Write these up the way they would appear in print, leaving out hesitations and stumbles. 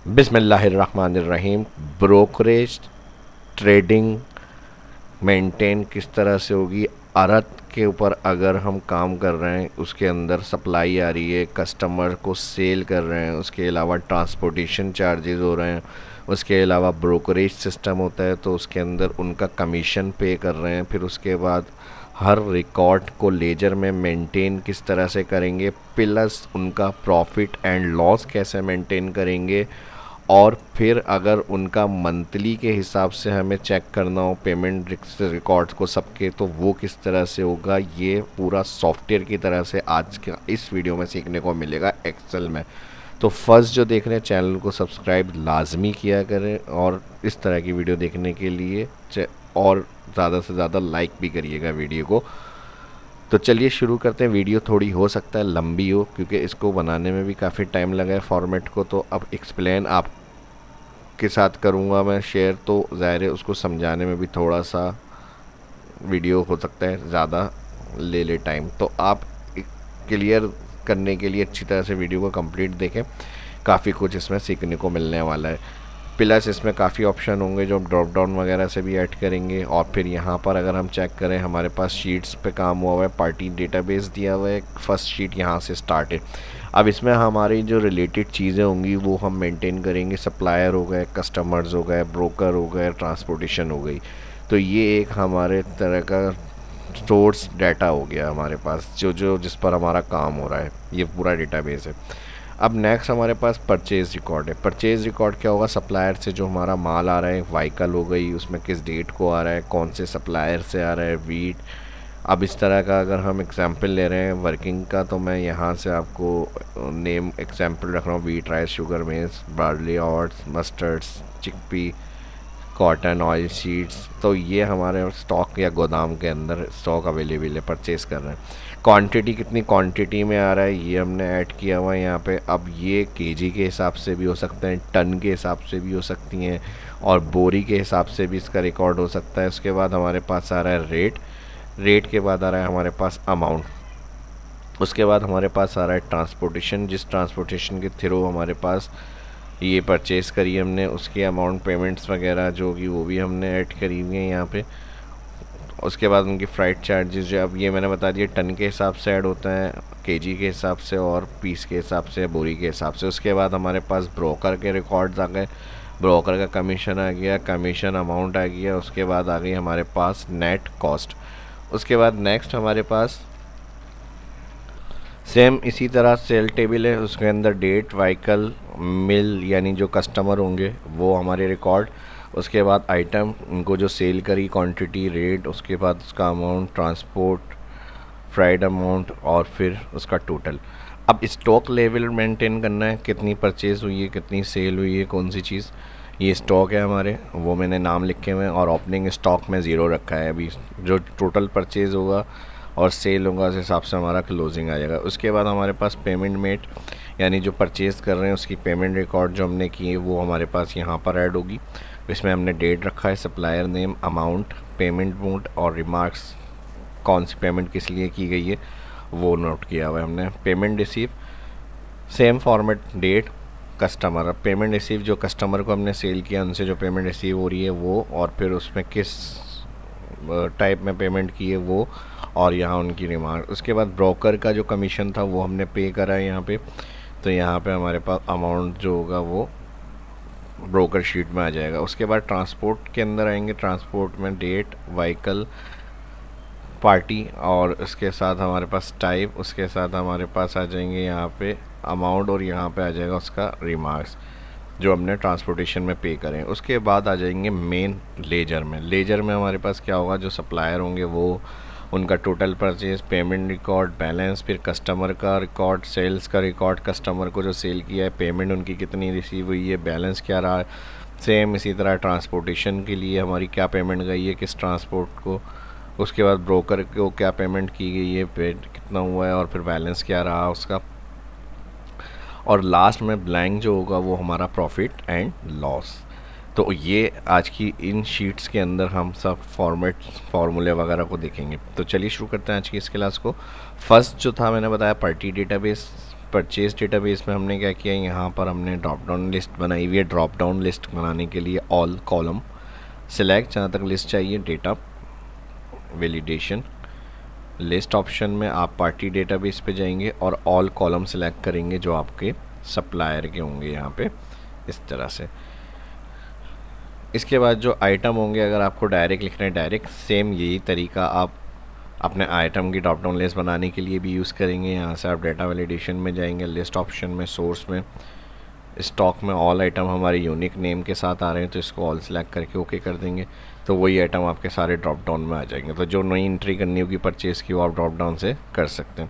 बिस्मिल्लाहिर्रहमानिर्रहीम। Brokerage trading maintain किस तरह से होगी? आड़त के ऊपर अगर हम काम कर रहे हैं, उसके अंदर सप्लाई आ रही है, कस्टमर को सेल कर रहे हैं, उसके अलावा ट्रांसपोर्टेशन चार्जेस हो रहे हैं, उसके अलावा ब्रोकरेज सिस्टम होता है तो उसके अंदर उनका कमीशन पे कर रहे हैं। फिर उसके बाद हर रिकॉर्ड को लेजर में मेंटेन किस तरह से करेंगे, प्लस उनका प्रॉफिट एंड लॉस कैसे मेंटेन करेंगे, और फिर अगर उनका मंथली के हिसाब से हमें चेक करना हो पेमेंट रिकॉर्ड्स को सबके, तो वो किस तरह से होगा, ये पूरा सॉफ्टवेयर की तरह से आज के इस वीडियो में सीखने को मिलेगा एक्सेल में। तो फर्स्ट जो देख रहे हैं, चैनल को सब्सक्राइब लाजमी किया करें और इस तरह की वीडियो देखने के लिए और ज़्यादा से ज़्यादा लाइक भी करिएगा वीडियो को। तो चलिए शुरू करते हैं। वीडियो थोड़ी हो सकता है लंबी हो क्योंकि इसको बनाने में भी काफ़ी टाइम लगा है फॉर्मेट को, तो अब एक्सप्लेन आप के साथ करूँगा मैं शेयर, तो ज़ाहिर है उसको समझाने में भी थोड़ा सा वीडियो हो सकता है ज़्यादा ले टाइम। तो आप क्लियर करने के लिए अच्छी तरह से वीडियो को कंप्लीट देखें, काफ़ी कुछ इसमें सीखने को मिलने वाला है। प्लस इसमें काफ़ी ऑप्शन होंगे जो ड्रॉप डाउन वगैरह से भी ऐड करेंगे। और फिर यहाँ पर अगर हम चेक करें, हमारे पास शीट्स पे काम हुआ है, पार्टी डेटाबेस दिया हुआ है, फर्स्ट शीट यहाँ से स्टार्ट है। अब इसमें हमारी जो रिलेटेड चीज़ें होंगी वो हम मेंटेन करेंगे। सप्लायर हो गए, कस्टमर्स हो गए, ब्रोकर हो गए, ट्रांसपोर्टेशन हो गई। तो ये एक हमारे तरह का सोर्स डाटा हो गया हमारे पास, जो जो जिस पर हमारा काम हो रहा है, ये पूरा डेटाबेस है। अब नेक्स्ट हमारे पास परचेज़ रिकॉर्ड है। परचेज़ रिकॉर्ड क्या होगा? सप्लायर से जो हमारा माल आ रहा है, व्हीकल हो गई, उसमें किस डेट को आ रहा है, कौन से सप्लायर से आ रहा है, वीट। अब इस तरह का अगर हम एग्जांपल ले रहे हैं वर्किंग का, तो मैं यहाँ से आपको नेम एग्जांपल रख रहा हूँ: वीट, राइस, शुगर, मेज, barley, ऑट्स, mustards, chickpea, cotton, oil sheets. तो ये हमारे स्टॉक या गोदाम के अंदर स्टॉक अवेलेबल है, परचेज़ कर रहे हैं। क्वांटिटी कितनी क्वांटिटी में आ रहा है ये हमने ऐड किया हुआ है यहाँ पे। अब ये केजी के हिसाब से भी हो सकते हैं, टन के हिसाब से भी हो सकती हैं, और बोरी के हिसाब से भी इसका रिकॉर्ड हो सकता है। उसके बाद हमारे पास आ रहा है रेट, रेट के बाद आ रहा है हमारे पास अमाउंट, उसके बाद हमारे पास आ रहा है ट्रांसपोर्टेशन, जिस ट्रांसपोर्टेशन के थ्रू हमारे पास ये परचेज़ करी हमने, उसके अमाउंट, पेमेंट्स वगैरह जो होगी वो भी हमने ऐड करी हुई है यहाँ पे। उसके बाद उनकी फ़्लाइट चार्जेस, जो अब ये मैंने बता दिया, टन के हिसाब से ऐड होता है, केजी के हिसाब से और पीस के हिसाब से, बोरी के हिसाब से। उसके बाद हमारे पास ब्रोकर के रिकॉर्ड्स आ गए, ब्रोकर का कमीशन आ गया, कमीशन अमाउंट आ गया। उसके बाद आ गई हमारे पास नेट कॉस्ट। उसके बाद नेक्स्ट हमारे पास सेम इसी तरह सेल टेबल है, उसके अंदर डेट, व्हीकल, मिल यानी जो कस्टमर होंगे वो हमारे रिकॉर्ड। उसके बाद आइटम, उनको जो सेल करी, क्वांटिटी, रेट, उसके बाद उसका अमाउंट, ट्रांसपोर्ट, फ्राइड अमाउंट, और फिर उसका टोटल। अब स्टॉक लेवल मेंटेन करना है, कितनी परचेज़ हुई है, कितनी सेल हुई है, कौन सी चीज़। ये स्टॉक है हमारे, वो मैंने नाम लिखे हुए हैं, और ओपनिंग स्टॉक में ज़ीरो रखा है। अभी जो टोटल परचेज़ होगा और सेल होगा उस हिसाब से हमारा क्लोजिंग आ जाएगा। उसके बाद हमारे पास पेमेंट मेट, यानी जो परचेज़ कर रहे हैं उसकी पेमेंट रिकॉर्ड जो हमने की है वो हमारे पास यहाँ पर ऐड होगी। इसमें हमने डेट रखा है, supplier name, amount, payment mode और रिमार्क्स, कौन सी पेमेंट किस लिए की गई है वो नोट किया हुआ है हमने। Payment receive, same format, date, customer. अब पेमेंट रिसीव, जो कस्टमर को हमने सेल किया उनसे जो पेमेंट रिसीव हो रही है वो, और फिर उसमें किस टाइप में पेमेंट की है वो, और यहाँ उनकी रिमार्क। उसके बाद ब्रोकर का जो कमीशन था वो हमने पे करा है यहाँ पे, तो यहाँ पे हमारे पास अमाउंट जो होगा वो ब्रोकर शीट में आ जाएगा। उसके बाद ट्रांसपोर्ट के अंदर आएंगे, ट्रांसपोर्ट में डेट, व्हीकल, पार्टी, और उसके साथ हमारे पास टाइप, उसके साथ हमारे पास आ जाएंगे यहाँ पे अमाउंट, और यहाँ पे आ जाएगा उसका रिमार्क्स जो हमने ट्रांसपोर्टेशन में पे करें। उसके बाद आ जाएंगे मेन लेजर में। लेजर में हमारे पास क्या होगा, जो सप्लायर होंगे वो, उनका total purchase, payment record, balance, फिर कस्टमर का रिकॉर्ड, सेल्स का रिकॉर्ड, कस्टमर को जो सेल किया है, पेमेंट उनकी कितनी रिसीव हुई है, बैलेंस क्या रहा है। सेम इसी तरह ट्रांसपोर्टेशन के लिए हमारी क्या पेमेंट गई है, किस ट्रांसपोर्ट को। उसके बाद ब्रोकर को क्या पेमेंट की गई है, पे कितना हुआ है, और फिर बैलेंस क्या रहा उसका। और लास्ट में ब्लैंक जो होगा वो हमारा प्रॉफिट एंड लॉस। तो ये आज की इन शीट्स के अंदर हम सब फार्मूले वगैरह को देखेंगे। तो चलिए शुरू करते हैं आज की इस क्लास को। फर्स्ट जो था मैंने बताया पार्टी डेटाबेस, परचेज डेटाबेस में हमने क्या किया, यहाँ पर हमने ड्रॉप डाउन लिस्ट बनाई हुई है। ड्रॉप डाउन लिस्ट बनाने के लिए ऑल कॉलम सिलेक्ट, जहाँ तक लिस्ट चाहिए, डेटा वैलिडेशन लिस्ट ऑप्शन में आप पार्टी डेटाबेस पे जाएंगे और ऑल कॉलम सिलेक्ट करेंगे जो आपके सप्लायर के होंगे यहाँ पे इस तरह से। इसके बाद जो आइटम होंगे, अगर आपको डायरेक्ट लिखना है डायरेक्ट, सेम यही तरीका आप अपने आइटम की ड्रॉप डाउन लिस्ट बनाने के लिए भी यूज़ करेंगे। यहाँ से आप डेटा वैलिडेशन में जाएंगे, लिस्ट ऑप्शन में, सोर्स में, स्टॉक में ऑल आइटम हमारे यूनिक नेम के साथ आ रहे हैं तो इसको ऑल सेलेक्ट करके ओके कर देंगे, तो वही आइटम आपके सारे ड्रॉप डाउन में आ जाएंगे। तो जो नई एंट्री करनी होगी परचेज़ की वो आप ड्रॉप डाउन से कर सकते हैं।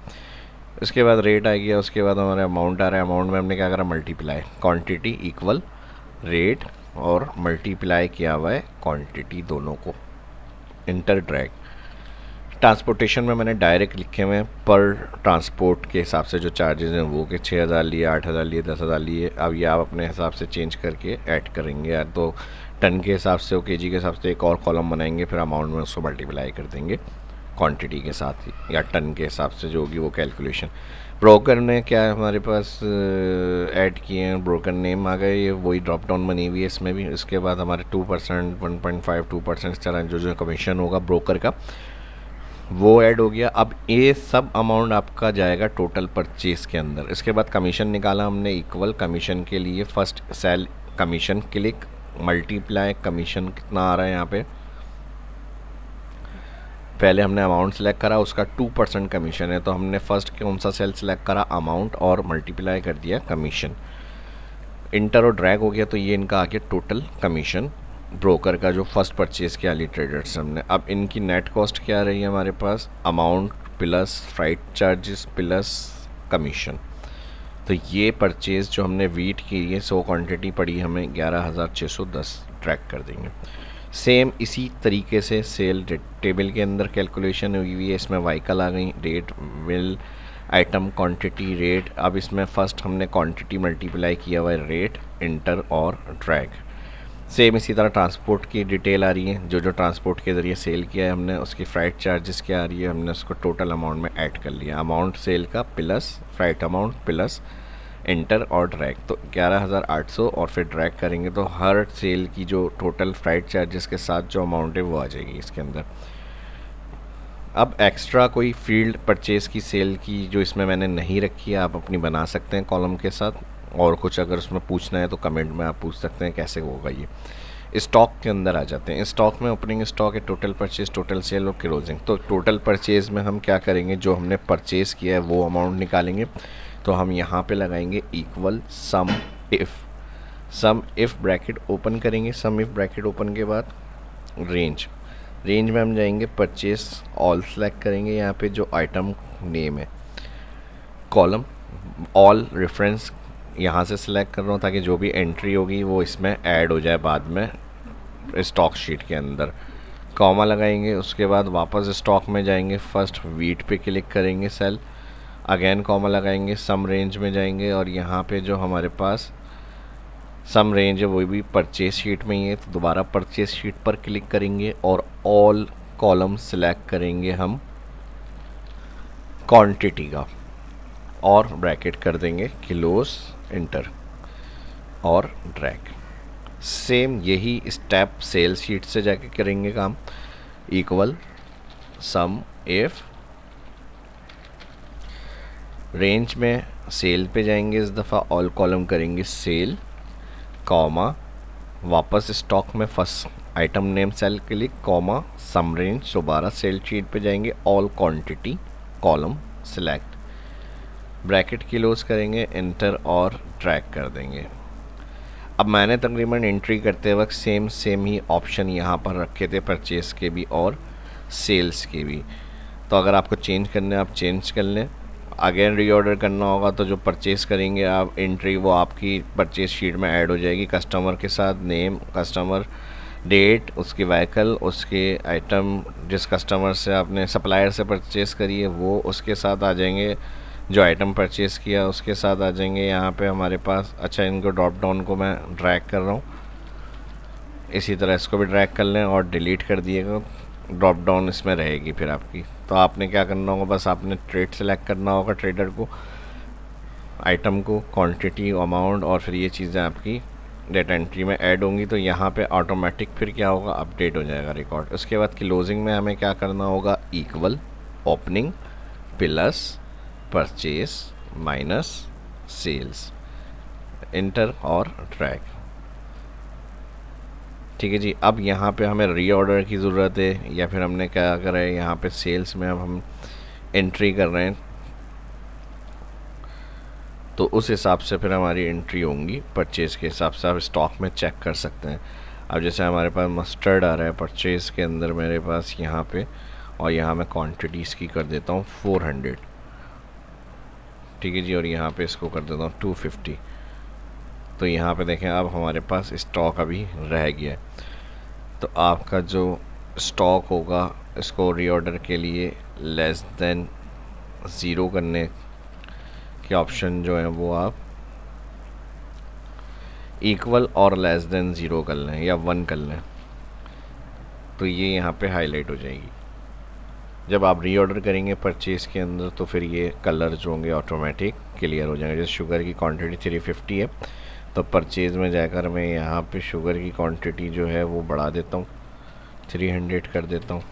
उसके बाद रेट आ गया, उसके बाद हमारा अमाउंट आ रहा है। अमाउंट में हमने क्या करा, मल्टीप्लाई क्वांटिटी इक्वल रेट और मल्टीप्लाई किया हुआ है क्वांटिटी दोनों को, इंटर ड्रैग। ट्रांसपोर्टेशन में मैंने डायरेक्ट लिखे हुए हैं पर ट्रांसपोर्ट के हिसाब से जो चार्जेस हैं वो, कि 6000 लिए, 8000 लिए, 10,000 लिए। अब ये आप अपने हिसाब से चेंज करके ऐड करेंगे, या तो टन के हिसाब से, केजी के हिसाब से एक और कॉलम बनाएंगे, फिर अमाउंट में उसको मल्टीप्लाई कर देंगे क्वांटिटी के साथ ही, या टन के हिसाब से जो होगी वो कैलकुलेशन। ब्रोकर ने क्या है हमारे पास ऐड किए हैं, ब्रोकर नेम आ गए, ये वही ड्रॉप डाउन बनी हुई है इसमें भी। उसके बाद हमारे 2%, 1.5, 2% इस तरह जो कमीशन होगा ब्रोकर का वो ऐड हो गया। अब ये सब अमाउंट आपका जाएगा टोटल परचेज के अंदर। इसके बाद कमीशन निकाला हमने, इक्वल कमीशन के लिए first sale commission click, multiply commission कितना आ रहा है यहाँ पे, पहले हमने अमाउंट सेलेक्ट करा, उसका 2% कमीशन है तो हमने फर्स्ट कौन सा सेल सेलेक्ट करा, अमाउंट, और मल्टीप्लाई कर दिया कमीशन। इंटर और ड्रैग हो गया, तो ये इनका आ गया टोटल कमीशन ब्रोकर का जो फर्स्ट परचेज किया अली ट्रेडर्स हमने। अब इनकी नेट कॉस्ट क्या रही है हमारे पास, amount plus freight charges plus commission. तो ये परचेज जो हमने वीट की है 100 क्वांटिटी पड़ी हमें 11,610 ट्रैक कर देंगे। सेम इसी तरीके से सेल टेबल के अंदर कैलकुलेशन हुई हुई है। इसमें वाइकल आ गई, date, bill, item, quantity, rate. अब इसमें फर्स्ट हमने क्वांटिटी मल्टीप्लाई किया हुआ है रेट, इंटर और ड्रैग। सेम इसी तरह ट्रांसपोर्ट की डिटेल आ रही है, जो जो ट्रांसपोर्ट के ज़रिए सेल किया है हमने, उसकी फ़्राइट चार्जेस क्या आ रही है, हमने उसको टोटल अमाउंट में ऐड कर लिया। अमाउंट सेल का प्लस फ़्राइट अमाउंट प्लस इंटर और ड्रैग, तो 11,800, और फिर ड्रैग करेंगे तो हर सेल की जो टोटल फ़्राइट चार्जेस के साथ जो अमाउंट है वो आ जाएगी इसके अंदर। अब एक्स्ट्रा कोई फील्ड परचेज़ की सेल की जो इसमें मैंने नहीं रखी है, आप अपनी बना सकते हैं कॉलम के साथ, और कुछ अगर उसमें पूछना है तो कमेंट में आप पूछ सकते हैं कैसे होगा ये। स्टॉक के अंदर आ जाते हैं। स्टॉक में ओपनिंग स्टॉक है, टोटल परचेज़, टोटल सेल और क्लोजिंग। तो टोटल परचेज़ में हम क्या करेंगे, जो हमने परचेज़ किया है वो अमाउंट निकालेंगे, तो हम यहाँ पे लगाएंगे equal sum if bracket open करेंगे। सम इफ़ ब्रैकेट ओपन के बाद रेंज में हम जाएंगे, परचेज़ ऑल सेलेक्ट करेंगे, यहाँ पे जो आइटम नेम है, कॉलम ऑल रेफरेंस यहाँ से सिलेक्ट कर रहा हूँ ताकि जो भी एंट्री होगी वो इसमें ऐड हो जाए बाद में स्टॉक शीट के अंदर। कॉमा लगाएंगे, उसके बाद वापस स्टॉक में जाएंगे, फर्स्ट वीट पे क्लिक करेंगे सेल, अगेन कॉमा लगाएंगे, सम रेंज में जाएंगे, और यहाँ पे जो हमारे पास सम रेंज है वो भी परचेज शीट में ही है, तो दोबारा परचेज शीट पर क्लिक करेंगे और ऑल कॉलम सिलेक्ट करेंगे हम क्वांटिटी का, और ब्रैकेट कर देंगे क्लोज, इंटर और ड्रैग। सेम यही स्टेप सेल शीट से जाके करेंगे काम, इक्वल सम इफ रेंज में सेल पे जाएंगे, इस दफ़ा ऑल कॉलम करेंगे सेल, कॉमा वापस स्टॉक में first item name cell click, comma sum range, दोबारा सेल शीट पे जाएंगे, all quantity column select, bracket close करेंगे, इंटर और ड्रैग कर देंगे। अब मैंने तकरीबन एंट्री करते वक्त सेम ही ऑप्शन यहाँ पर रखे थे, परचेज़ के भी और सेल्स के भी। तो अगर आपको चेंज करने आप चेंज कर लें, अगेन रीऑर्डर करना होगा तो जो परचेज़ करेंगे आप एंट्री वो आपकी परचेज़ शीट में ऐड हो जाएगी, कस्टमर के साथ नेम, कस्टमर, डेट, उसकी व्हीकल, उसके आइटम जिस कस्टमर से आपने सप्लायर से परचेज़ करी है वो उसके साथ आ जाएंगे, जो आइटम परचेज़ किया उसके साथ आ जाएंगे। यहाँ पे हमारे पास, अच्छा इनको ड्रॉप डाउन को मैं ड्रैग कर रहा हूँ, इसी तरह इसको भी ड्रैग कर लें और डिलीट कर दिएगा, ड्रॉप डाउन इसमें रहेगी फिर आपकी। तो आपने क्या करना होगा, बस आपने ट्रेड सेलेक्ट करना होगा ट्रेडर को, आइटम को, क्वांटिटी, अमाउंट, और फिर ये चीज़ें आपकी डेटा एंट्री में ऐड होंगी। तो यहाँ पे ऑटोमेटिक फिर क्या होगा, अपडेट हो जाएगा रिकॉर्ड। उसके बाद क्लोजिंग में हमें क्या करना होगा, equal opening plus purchase minus sales, enter और ट्रैक। ठीक है जी। अब यहाँ पे हमें रीऑर्डर की ज़रूरत है, या फिर हमने क्या करा है, यहाँ पे सेल्स में अब हम एंट्री कर रहे हैं, तो उस हिसाब से फिर हमारी एंट्री होंगी परचेज़ के हिसाब से। आप स्टॉक में चेक कर सकते हैं। अब जैसे हमारे पास मस्टर्ड आ रहा है परचेज़ के अंदर मेरे पास यहाँ पे, और यहाँ मैं क्वांटिटीज़ की कर देता हूँ 400। ठीक है जी। और यहाँ पे इसको कर देता हूँ 250। तो यहाँ पे देखें अब हमारे पास स्टॉक अभी रह गया है। तो आपका जो स्टॉक होगा, इसको रीऑर्डर के लिए लेस देन ज़ीरो करने के ऑप्शन जो है वो आप इक्वल और लेस देन ज़ीरो कर लें या 1 कर लें, तो ये यहाँ पे हाईलाइट हो जाएगी। जब आप रीऑर्डर करेंगे परचेज़ के अंदर, तो फिर ये कलर जो होंगे ऑटोमेटिक क्लियर हो जाएंगे। जैसे शुगर की क्वांटिटी 350 है, तो परचेज़ में जाकर मैं यहाँ पे शुगर की क्वांटिटी जो है वो बढ़ा देता हूँ, 300 कर देता हूँ।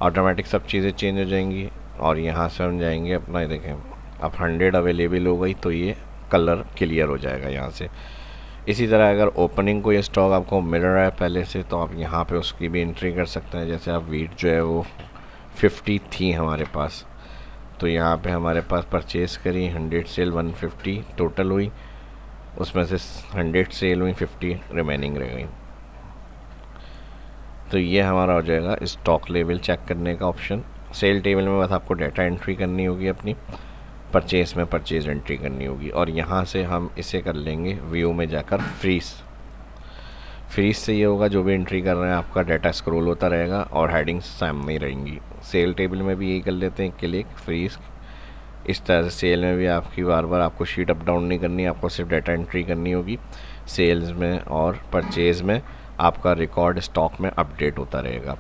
ऑटोमेटिक सब चीज़ें चेंज हो जाएंगी। और यहाँ से हम जाएंगे अपना, देखें अब 100 अवेलेबल हो गई, तो ये कलर क्लियर हो जाएगा यहाँ से। इसी तरह अगर ओपनिंग को ये स्टॉक आपको मिल रहा है पहले से, तो आप यहाँ पे उसकी भी एंट्री कर सकते हैं। जैसे आप वीट जो है वो 50 थी हमारे पास, तो यहाँ पे हमारे पास परचेज़ करी 100 सेल 150 टोटल हुई, उसमें से 100 सेल हुई, 50 रिमेनिंग रह गई। तो ये हमारा हो जाएगा स्टॉक लेवल चेक करने का ऑप्शन। सेल टेबल में बस आपको डाटा एंट्री करनी होगी अपनी, परचेज़ में परचेज़ एंट्री करनी होगी। और यहाँ से हम इसे कर लेंगे व्यू में जाकर फ्रीज। फ्रीज से ये होगा, जो भी एंट्री कर रहे हैं आपका डाटा स्क्रॉल होता रहेगा और हेडिंग्स सामने ही रहेंगी। सेल टेबल में भी यही कर लेते हैं, क्लिक फ्रीज। इस तरह से सेल में भी आपकी बार बार आपको शीट अप डाउन नहीं करनी, आपको सिर्फ डाटा एंट्री करनी होगी। सेल्स में और परचेज़ में आपका रिकॉर्ड स्टॉक में अपडेट होता रहेगा।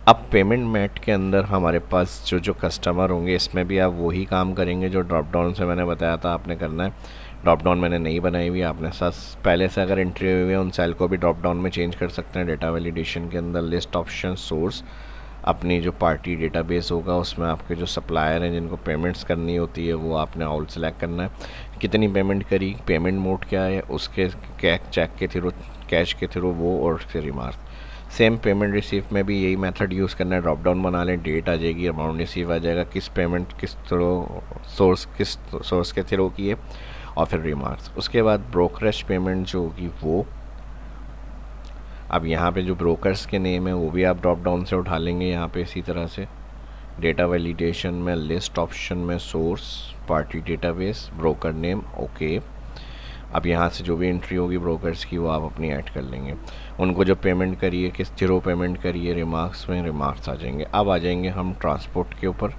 अब पेमेंट मेट के अंदर हमारे पास जो जो कस्टमर होंगे, इसमें भी आप वही काम करेंगे जो ड्रॉप डाउन से मैंने बताया था आपने करना है। ड्रॉप डाउन मैंने नहीं बनाई हुई, आपने साथ पहले से अगर एंट्री हुई है उन सेल को भी ड्रॉप डाउन में चेंज कर सकते हैं। डेटा वैलिडेशन के अंदर लिस्ट ऑप्शन सोर्स, अपनी जो पार्टी डेटाबेस होगा उसमें आपके जो सप्लायर हैं जिनको पेमेंट्स करनी होती है वो आपने ऑल सेलेक्ट करना है। कितनी पेमेंट करी, पेमेंट मोड क्या है, उसके चेक के थ्रू, कैश के थ्रू वो, और उसके रिमार्क। सेम पेमेंट रिसीव में भी यही मेथड यूज़ करना है। ड्रॉप डाउन बना लें, डेट आ जाएगी, अमाउंट रिसीव आ जाएगा, किस पेमेंट किस सोर्स के थ्रू की है, और फिर रिमार्क्स। उसके बाद ब्रोकरेज पेमेंट जो होगी वो, अब यहाँ पे जो ब्रोकर्स के नेम है वो भी आप ड्रॉप डाउन से उठा लेंगे यहाँ पे इसी तरह से। डेटा वैलिडेशन में लिस्ट ऑप्शन में source, party database, broker name, okay. अब यहाँ से जो भी एंट्री होगी ब्रोकर्स की वो आप अपनी ऐड कर लेंगे। उनको जो पेमेंट करिए, किस थ्रू पेमेंट करिए, रिमार्क्स में रिमार्क्स आ जाएंगे। अब आ जाएंगे हम ट्रांसपोर्ट के ऊपर।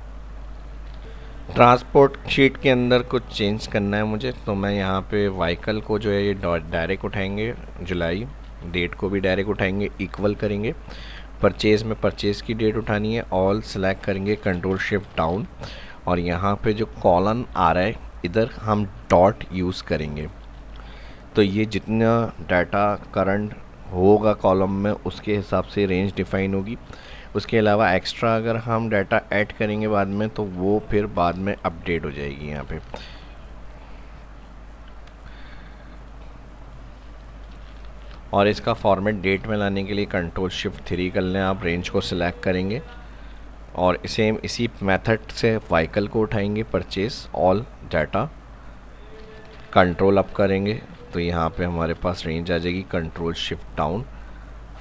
ट्रांसपोर्ट शीट के अंदर कुछ चेंज करना है मुझे, तो मैं यहाँ पे व्हीकल को जो है ये डायरेक्ट उठाएंगे, जुलाई, डेट को भी डायरेक्ट उठाएंगे, इक्वल करेंगे। परचेज़ में परचेज़ की डेट उठानी है, ऑल सेलेक्ट करेंगे, कंट्रोल शिफ्ट डाउन, और यहाँ पे जो कॉलन आ रहा है इधर हम डॉट यूज़ करेंगे। तो ये जितना डाटा करंट होगा कॉलम में उसके हिसाब से रेंज डिफाइन होगी। उसके अलावा एक्स्ट्रा अगर हम डाटा ऐड करेंगे बाद में, तो वो फिर बाद में अपडेट हो जाएगी यहाँ पे। और इसका फॉर्मेट डेट में लाने के लिए कंट्रोल शिफ्ट 3 कर लें आप, रेंज को सिलेक्ट करेंगे और सेम इसी मेथड से व्हीकल को उठाएंगे, purchase all data, control up करेंगे, तो यहाँ पे हमारे पास रेंज आ जाएगी, control shift down,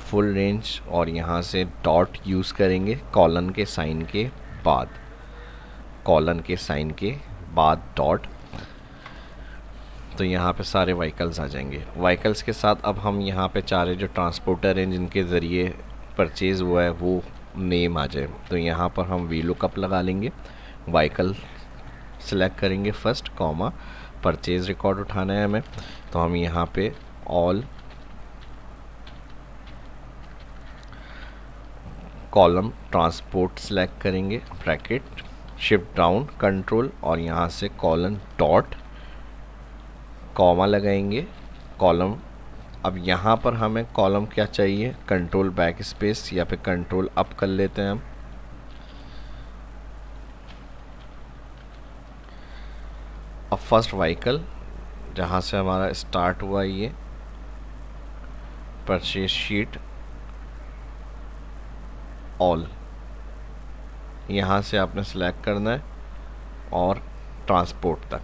full range, और यहाँ से डॉट यूज़ करेंगे कॉलन के साइन के बाद, कॉलन के साइन के बाद डॉट। तो यहाँ पे सारे व्हीकल्स आ जाएंगे। व्हीकल्स के साथ अब हम यहाँ पे चारे जो ट्रांसपोर्टर हैं जिनके ज़रिए परचेज़ हुआ है वो नेम आ जाए, तो यहाँ पर हम वी लुकअप लगा लेंगे, व्हीकल सेलेक्ट करेंगे फर्स्ट, कॉमा, परचेज़ रिकॉर्ड उठाना है हमें, तो हम यहाँ पे ऑल कॉलम ट्रांसपोर्ट सेलेक्ट करेंगे, ब्रैकेट शिफ्ट डाउन कंट्रोल, और यहाँ से कॉलन डॉट कॉमा लगाएंगे, कॉलम। अब यहाँ पर हमें कॉलम क्या चाहिए, कंट्रोल बैक स्पेस या फिर कंट्रोल अप कर लेते हैं हम। अब फर्स्ट व्हीकल जहाँ से हमारा स्टार्ट हुआ ये परचेज शीट ऑल, यहाँ से आपने सेलेक्ट करना है और ट्रांसपोर्ट तक,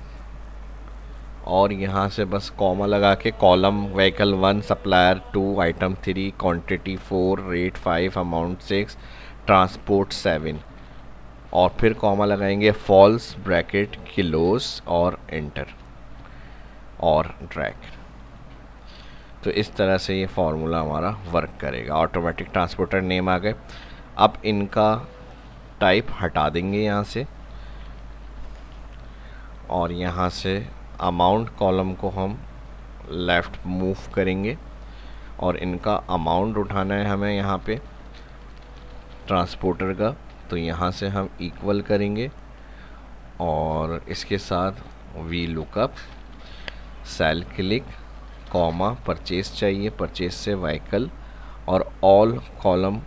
और यहाँ से बस कॉमा लगा के column vehicle 1 supplier 2 item 3 quantity 4 rate 5 amount 6 transport 7, और फिर कॉमा लगाएंगे फॉल्स ब्रैकेट किलोस और एंटर और ड्रैग। तो इस तरह से ये फार्मूला हमारा वर्क करेगा। ऑटोमेटिक ट्रांसपोर्टर नेम आ गए। अब इनका टाइप हटा देंगे यहाँ से, और यहाँ से अमाउंट कॉलम को हम लेफ़्ट मूव करेंगे, और इनका अमाउंट उठाना है हमें यहाँ पे ट्रांसपोर्टर का, तो यहाँ से हम इक्वल करेंगे और इसके साथ V lookup sale click comma purchase चाहिए, परचेस से व्हीकल और ऑल कॉलम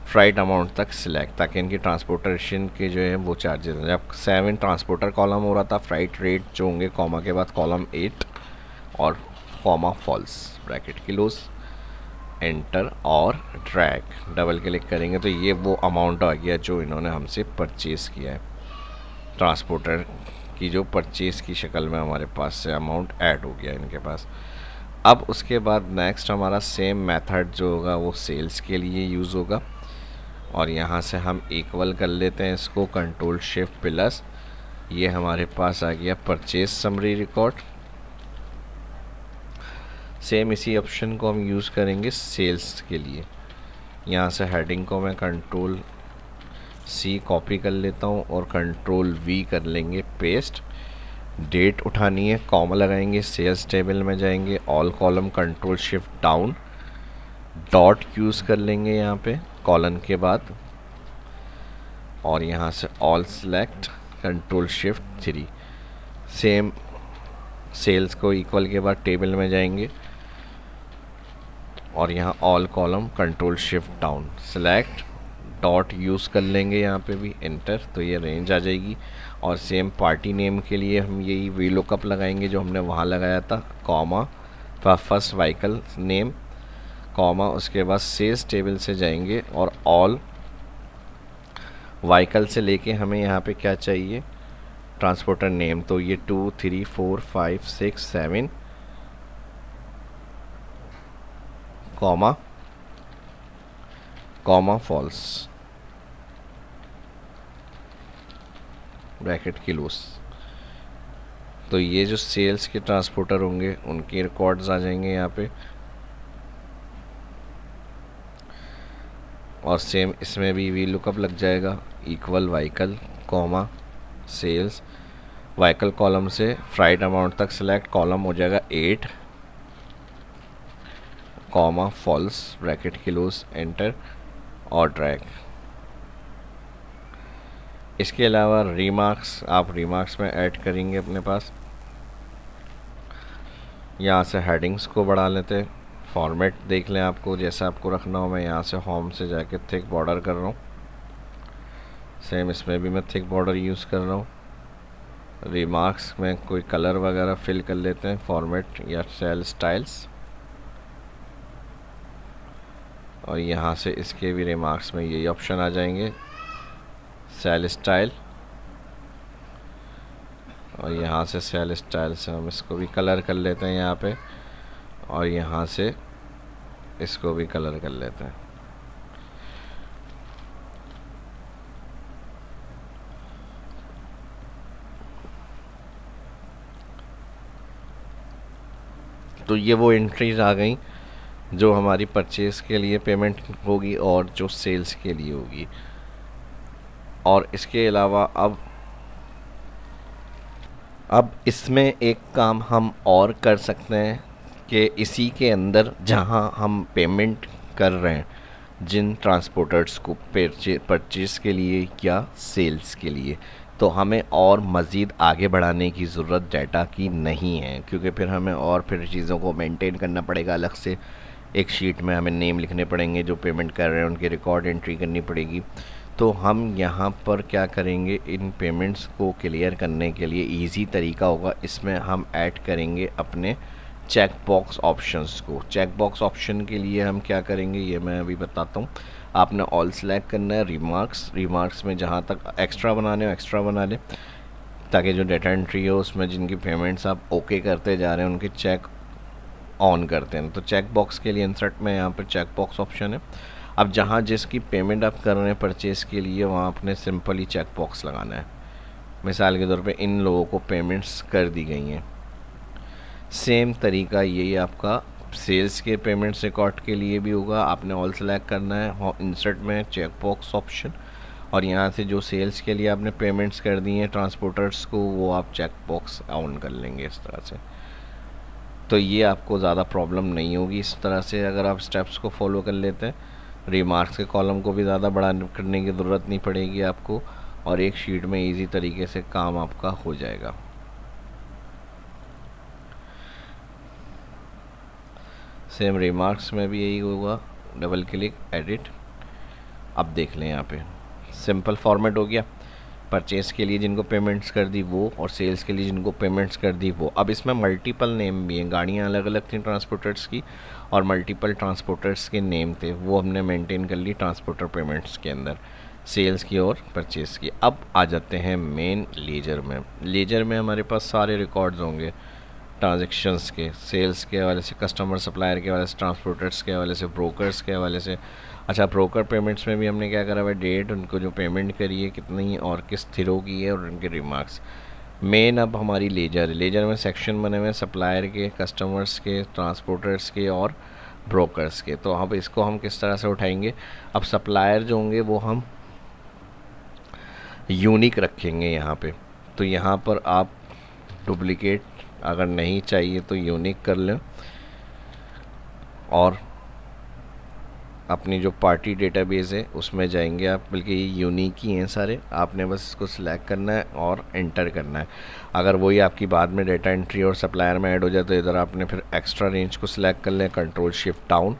फ्राइट अमाउंट तक सिलेक्ट, ताकि इनकी ट्रांसपोर्टेशन के जो है वो चार्जेस हैं। जब 7 ट्रांसपोर्टर कॉलम हो रहा था, फ्राइट रेट जो होंगे कॉमा के बाद कॉलम 8 और comma false bracket close enter और ड्रैग डबल क्लिक करेंगे तो ये वो अमाउंट आ गया जो इन्होंने हमसे परचेज़ किया है। ट्रांसपोर्टर की जो परचेज़ की शक्ल में हमारे पास से अमाउंट ऐड हो गया इनके पास। अब उसके बाद नेक्स्ट हमारा सेम मेथड जो होगा वो सेल्स के लिए यूज़ होगा, और यहाँ से हम इक्वल कर लेते हैं इसको कंट्रोल शिफ्ट प्लस, ये हमारे पास आ गया परचेज समरी रिकॉर्ड। सेम इसी ऑप्शन को हम यूज़ करेंगे सेल्स के लिए। यहाँ से हेडिंग को मैं कंट्रोल सी कॉपी कर लेता हूँ और कंट्रोल वी कर लेंगे पेस्ट। डेट उठानी है, कॉमा लगाएंगे, सेल्स टेबल में जाएंगे, all column control shift down, dot use कर लेंगे यहाँ पे कॉलन के बाद, और यहाँ से all select control shift 3। Same sales को इक्वल के बाद टेबल में जाएंगे और यहाँ all column control shift down select, dot use कर लेंगे यहाँ पे भी एंटर, तो ये रेंज आ जाएगी। और सेम पार्टी नेम के लिए हम यही वी लुकअप लगाएंगे जो हमने वहाँ लगाया था, comma first vehicle name comma, उसके बाद सेल्स टेबल से जाएंगे और ऑल व्हीकल से लेके हमें यहाँ पे क्या चाहिए ट्रांसपोर्टर नेम, तो ये 2 3 4 5 6 7 comma comma false bracket close. तो ये जो सेल्स के ट्रांसपोर्टर होंगे उनके रिकॉर्ड्स आ जाएंगे यहाँ पे, और सेम इसमें भी वी लुकअप लग जाएगा equal vehicle comma sales, vehicle column से फ्राइट अमाउंट तक सिलेक्ट, कॉलम हो जाएगा 8 comma false bracket close enter और ड्रैग। इसके अलावा रिमार्क्स आप रिमार्क्स में ऐड करेंगे अपने पास। यहाँ से हेडिंग्स को बढ़ा लेते हैं, फॉर्मेट देख लें आपको जैसा आपको रखना हो। मैं यहाँ से होम से जाके थिक बॉर्डर कर रहा हूँ, सेम इसमें भी मैं थिक बॉर्डर यूज़ कर रहा हूँ। रिमार्क्स में कोई कलर वगैरह फिल कर लेते हैं, फॉर्मेट या सेल स्टाइल्स, और यहाँ से इसके भी रिमार्क्स में यही ऑप्शन आ जाएंगे सेल स्टाइल, और यहाँ से सेल स्टाइल से हम इसको भी कलर कर लेते हैं यहाँ पे, और यहाँ से इसको भी कलर कर लेते हैं। तो ये वो एंट्रीज आ गई जो हमारी परचेज़ के लिए पेमेंट होगी और जो सेल्स के लिए होगी। और इसके अलावा अब इसमें एक काम हम और कर सकते हैं कि इसी के अंदर जहां हम पेमेंट कर रहे हैं जिन ट्रांसपोर्टर्स को परचेज़ के लिए या सेल्स के लिए, तो हमें और मज़ीद आगे बढ़ाने की ज़रूरत डाटा की नहीं है, क्योंकि फिर हमें और फिर चीज़ों को मेंटेन करना पड़ेगा अलग से। एक शीट में हमें नेम लिखने पड़ेंगे, जो पेमेंट कर रहे हैं उनकी रिकॉर्ड एंट्री करनी पड़ेगी। तो हम यहाँ पर क्या करेंगे, इन पेमेंट्स को क्लियर करने के लिए इजी तरीका होगा, इसमें हम ऐड करेंगे अपने चेक बॉक्स ऑप्शंस को। चेक बॉक्स ऑप्शन के लिए हम क्या करेंगे ये मैं अभी बताता हूँ। आपने ऑल सेलेक्ट करना है, रिमार्क्स में जहाँ तक एक्स्ट्रा बनाने हो एक्स्ट्रा बना लें, ताकि जो डेटा एंट्री हो उसमें जिनकी पेमेंट्स आप ओके करते जा रहे हैं उनके चेक ऑन करते हैं। तो चेक बॉक्स के लिए इंसर्ट में यहाँ पर चेक बॉक्स ऑप्शन है। अब जहाँ जिसकी पेमेंट आप कर रहे हैं परचेज़ के लिए, वहाँ आपने सिंपली चेक बॉक्स लगाना है। मिसाल के तौर पे इन लोगों को पेमेंट्स कर दी गई हैं। सेम तरीका यही आपका सेल्स के पेमेंट्स रिकॉर्ड के लिए भी होगा। आपने ऑल सेलेक्ट करना है, इंसर्ट में चेक बॉक्स ऑप्शन, और यहाँ से जो सेल्स के लिए आपने पेमेंट्स कर दी हैं ट्रांसपोर्टर्स को, वो आप चेक बॉक्स ऑन कर लेंगे इस तरह से। तो ये आपको ज़्यादा प्रॉब्लम नहीं होगी इस तरह से अगर आप स्टेप्स को फॉलो कर लेते हैं। रिमार्क्स के कॉलम को भी ज़्यादा बड़ा करने की ज़रूरत नहीं पड़ेगी आपको, और एक शीट में इजी तरीके से काम आपका हो जाएगा। सेम रिमार्क्स में भी यही होगा, डबल क्लिक एडिट। अब देख लें यहाँ पे सिंपल फॉर्मेट हो गया। परचेज़ के लिए जिनको पेमेंट्स कर दी वो, और सेल्स के लिए जिनको पेमेंट्स कर दी वो। अब इसमें मल्टीपल नेम भी हैं, गाड़ियाँ अलग अलग थी ट्रांसपोर्टर्स की, और मल्टीपल ट्रांसपोर्टर्स के नेम थे, वो हमने मेंटेन कर ली ट्रांसपोर्टर पेमेंट्स के अंदर, सेल्स की और परचेज़ की। अब आ जाते हैं मेन लेजर में। लेजर में हमारे पास सारे रिकॉर्ड्स होंगे ट्रांजेक्शन्स के, सेल्स के हवाले से, कस्टमर सप्लायर के हवाले से, ट्रांसपोर्टर्स के हवाले से, ब्रोकर्स के हवाले से। अच्छा, ब्रोकर पेमेंट्स में भी हमने क्या करा हुआ है, डेट, उनको जो पेमेंट करी है कितनी और किस थिरों की है, और उनके रिमार्क्स। मेन अब हमारी लेजर है। लेजर में सेक्शन बने हुए हैं सप्लायर के, कस्टमर्स के, ट्रांसपोर्टर्स के और ब्रोकर्स के। तो अब इसको हम किस तरह से उठाएंगे। अब सप्लायर जो होंगे वो हम यूनिक रखेंगे यहाँ पे। तो यहाँ पर आप डुप्लिकेट अगर नहीं चाहिए तो यूनिक कर लें, और अपनी जो पार्टी डेटाबेस है उसमें जाएंगे आप, बल्कि ये यूनिक ही हैं सारे। आपने बस इसको सिलेक्ट करना है और एंटर करना है। अगर वही आपकी बाद में डेटा एंट्री और सप्लायर में ऐड हो जाए तो इधर आपने फिर एक्स्ट्रा रेंज को सिलेक्ट कर लें, कंट्रोल शिफ्ट डाउन,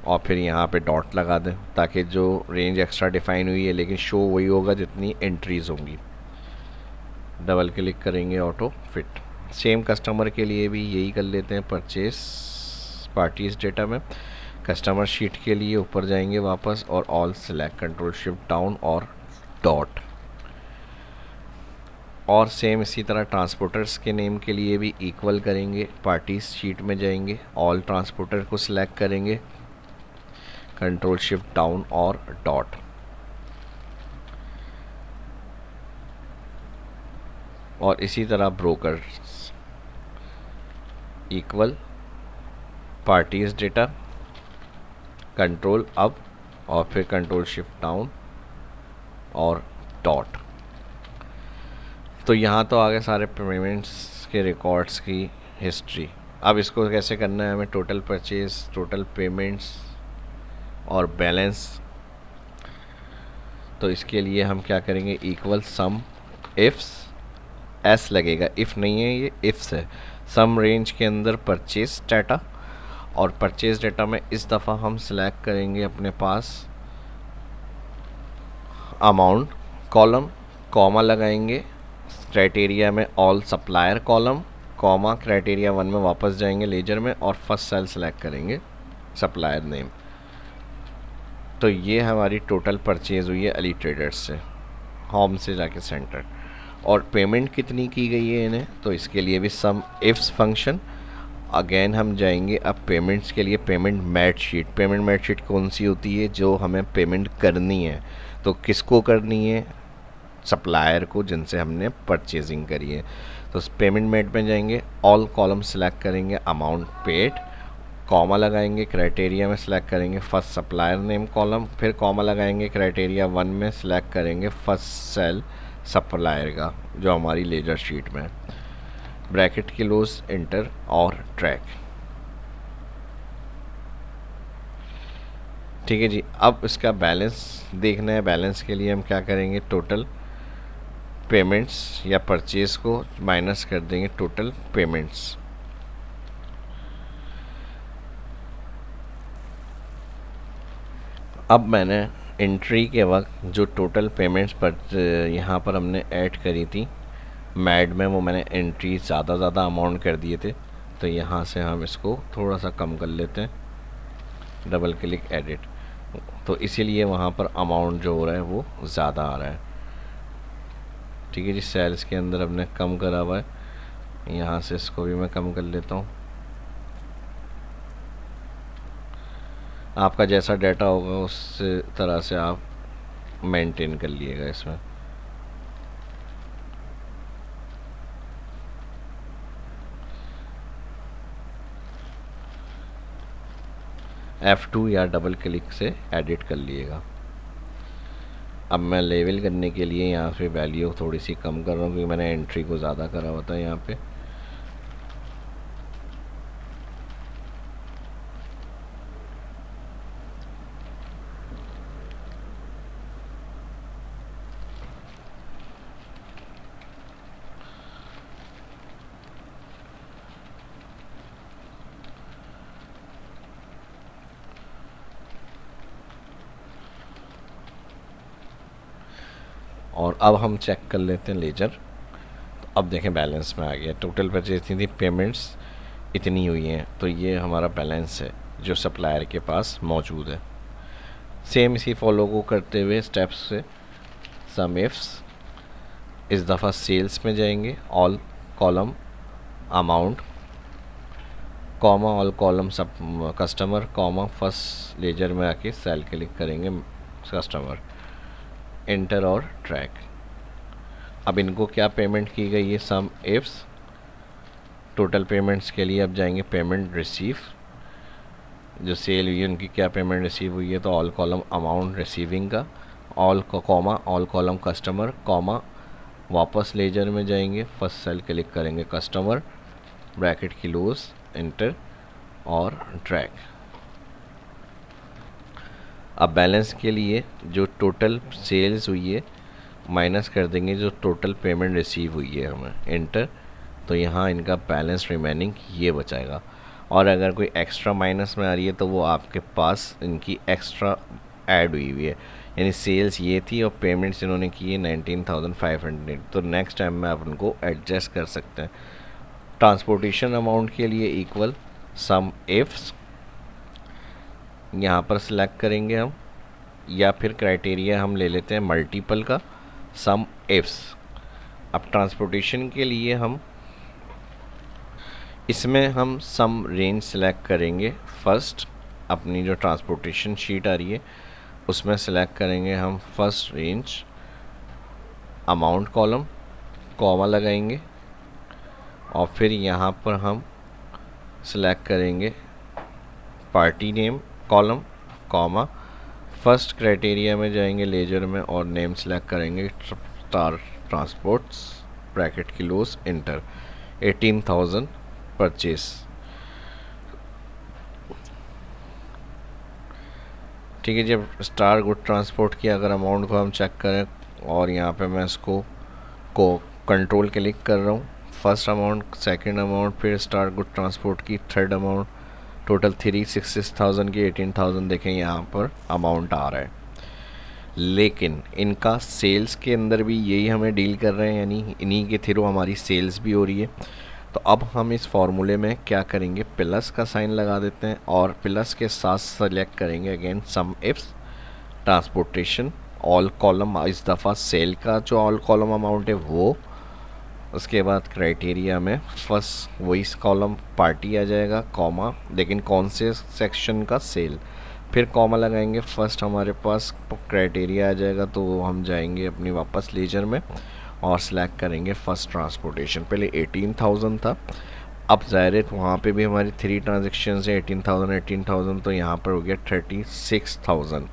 और फिर यहाँ पे डॉट लगा दें, ताकि जो रेंज एक्स्ट्रा डिफाइन हुई है लेकिन शो वही होगा जितनी एंट्रीज़ होंगी। डबल क्लिक करेंगे, ऑटो फिट। सेम कस्टमर के लिए भी यही कर लेते हैं। परचेस पार्टीज डेटा में कस्टमर शीट के लिए ऊपर जाएंगे वापस, और all select, control shift down और डॉट। और सेम इसी तरह ट्रांसपोर्टर्स के नेम के लिए भी इक्वल करेंगे। पार्टीज शीट में जाएंगे, ऑल ट्रांसपोर्टर को सिलेक्ट करेंगे, कंट्रोल शिफ्ट डाउन और डॉट। और इसी तरह brokers equal, parties data, control up और फिर कंट्रोल शिफ्ट डाउन और डॉट। तो यहाँ तो आगे सारे पेमेंट्स के रिकॉर्ड्स की हिस्ट्री। अब इसको कैसे करना है हमें, टोटल परचेज, टोटल पेमेंट्स और बैलेंस। तो इसके लिए हम क्या करेंगे, इक्वल सम इफ्स, एस लगेगा, इफ़ नहीं है ये इफ्स है, सम रेंज के अंदर परचेज डाटा। और परचेज डाटा में इस दफ़ा हम सिलेक्ट करेंगे अपने पास अमाउंट कॉलम, कॉमा लगाएंगे, क्राइटेरिया में all supplier column, comma, criteria 1 में वापस जाएंगे लेजर में, और फर्स्ट सेल सेलेक्ट करेंगे सप्लायर नेम। तो ये हमारी टोटल परचेज हुई है अली ट्रेडर्स से, होम से जाके सेंटर। और पेमेंट कितनी की गई है इन्हें, तो इसके लिए भी सम इफ्स फंक्शन। अगेन हम जाएंगे अब पेमेंट्स के लिए, payment made sheet. Payment made sheet कौन सी होती है, जो हमें पेमेंट करनी है। तो किसको करनी है, सप्लायर को जिनसे हमने परचेजिंग करी है। तो पेमेंट मैट में जाएंगे, ऑल कॉलम सेलेक्ट करेंगे, अमाउंट पेड, कॉमा लगाएंगे, क्राइटेरिया में सिलेक्ट करेंगे फर्स्ट सप्लायर नेम कॉलम, फिर कॉमा लगाएंगे, क्राइटेरिया 1 में सिलेक्ट करेंगे फर्स्ट सेल सप्लायर का जो हमारी लेजर शीट में, ब्रैकेट क्लोज, इंटर और ट्रैक। ठीक है जी। अब इसका बैलेंस देखना है। बैलेंस के लिए हम क्या करेंगे, टोटल पेमेंट्स या परचेज को माइनस कर देंगे टोटल पेमेंट्स। अब मैंने एंट्री के वक्त जो टोटल पेमेंट्स पर यहाँ पर हमने ऐड करी थी मैड में, वो मैंने एंट्री ज़्यादा अमाउंट कर दिए थे, तो यहाँ से हम इसको थोड़ा सा कम कर लेते हैं, डबल क्लिक एडिट, तो इसीलिए वहाँ पर अमाउंट जो हो रहा है वो ज़्यादा आ रहा है। ठीक है जी, सेल्स के अंदर हमने कम करा हुआ है, यहाँ से इसको भी मैं कम कर लेता हूँ। आपका जैसा डाटा होगा उस तरह से आप मेंटेन कर लिएगा इसमें। F2 या डबल क्लिक से एडिट कर लिएगा। अब मैं लेवल करने के लिए यहाँ पे वैल्यू थोड़ी सी कम कर रहा हूँ क्योंकि मैंने एंट्री को ज़्यादा करा हुआ था यहाँ पे। और अब हम चेक कर लेते हैं लेजर। तो अब देखें बैलेंस में आ गया, टोटल परचेज थी पेमेंट्स इतनी हुई हैं, तो ये हमारा बैलेंस है जो सप्लायर के पास मौजूद है। सेम इसी फॉलो को करते हुए स्टेप्स से सम इफ्स, इस दफ़ा सेल्स में जाएंगे, all column amount, comma all column सब कस्टमर, कॉमा फर्स्ट लेजर में आके सेल क्लिक करेंगे कस्टमर, एंटर और ट्रैक। अब इनको क्या पेमेंट की गई है, सम इफ्स, टोटल पेमेंट्स के लिए अब जाएंगे पेमेंट रिसीव, जो सेल हुई है उनकी क्या पेमेंट रिसीव हुई है, तो ऑल कॉलम अमाउंट रिसीविंग का, all comma all column customer, comma वापस लेजर में जाएंगे, फर्स्ट सेल क्लिक करेंगे कस्टमर, ब्रैकेट की क्लोज, एंटर और ट्रैक। अब बैलेंस के लिए जो टोटल सेल्स हुई है माइनस कर देंगे जो टोटल पेमेंट रिसीव हुई है हमें, एंटर, तो यहाँ इनका बैलेंस रिमेनिंग ये बचाएगा। और अगर कोई एक्स्ट्रा माइनस में आ रही है तो वो आपके पास इनकी एक्स्ट्रा ऐड हुई है, यानी सेल्स ये थी और पेमेंट्स इन्होंने की है 19,500, तो नेक्स्ट टाइम में आप उनको एडजस्ट कर सकते हैं। ट्रांसपोर्टेशन अमाउंट के लिए इक्वल सम इफ्स, यहाँ पर सिलेक्ट करेंगे हम, या फिर क्राइटेरिया हम ले लेते हैं मल्टीपल का, सम इफ्स। अब ट्रांसपोर्टेशन के लिए हम इसमें हम सम रेंज सेलेक्ट करेंगे, फर्स्ट अपनी जो ट्रांसपोर्टेशन शीट आ रही है उसमें सेलेक्ट करेंगे हम first range, amount column, comma लगाएंगे और फिर यहाँ पर हम सेलेक्ट करेंगे party name column, comma first criteria में जाएंगे लेजर में और नेम सेलेक्ट करेंगे स्टार ट्रांसपोर्ट्स, ब्रैकेट की क्लोज, एंटर, 18,000 परचेस। ठीक है, जब स्टार गुड ट्रांसपोर्ट की अगर अमाउंट को हम चेक करें और यहाँ पे मैं इसको कंट्रोल क्लिक कर रहा हूँ, फर्स्ट अमाउंट, सेकंड अमाउंट, फिर स्टार गुड ट्रांसपोर्ट की थर्ड अमाउंट, टोटल 366,000 की 18,000 देखें यहाँ पर अमाउंट आ रहा है। लेकिन इनका सेल्स के अंदर भी यही हमें डील कर रहे हैं, यानी इन्हीं के थ्रू हमारी सेल्स भी हो रही है। तो अब हम इस फॉर्मूले में क्या करेंगे, प्लस का साइन लगा देते हैं और प्लस के साथ सेलेक्ट करेंगे again some ifs, transportation all column, इस दफ़ा सेल का जो ऑल कॉलम अमाउंट है वो, उसके बाद क्राइटेरिया में फर्स्ट वही कॉलम पार्टी आ जाएगा, कॉमा, लेकिन कौन से सेक्शन का, सेल, फिर कॉमा लगाएंगे, फर्स्ट हमारे पास क्राइटेरिया आ जाएगा तो हम जाएंगे अपनी वापस लेजर में और सिलेक्ट करेंगे फर्स्ट ट्रांसपोर्टेशन। पहले 18,000 था, अब ज़ाहिर है वहाँ पे भी हमारी 3 ट्रांजेक्शन है, 18,000 तो यहाँ पर हो गया 36,000।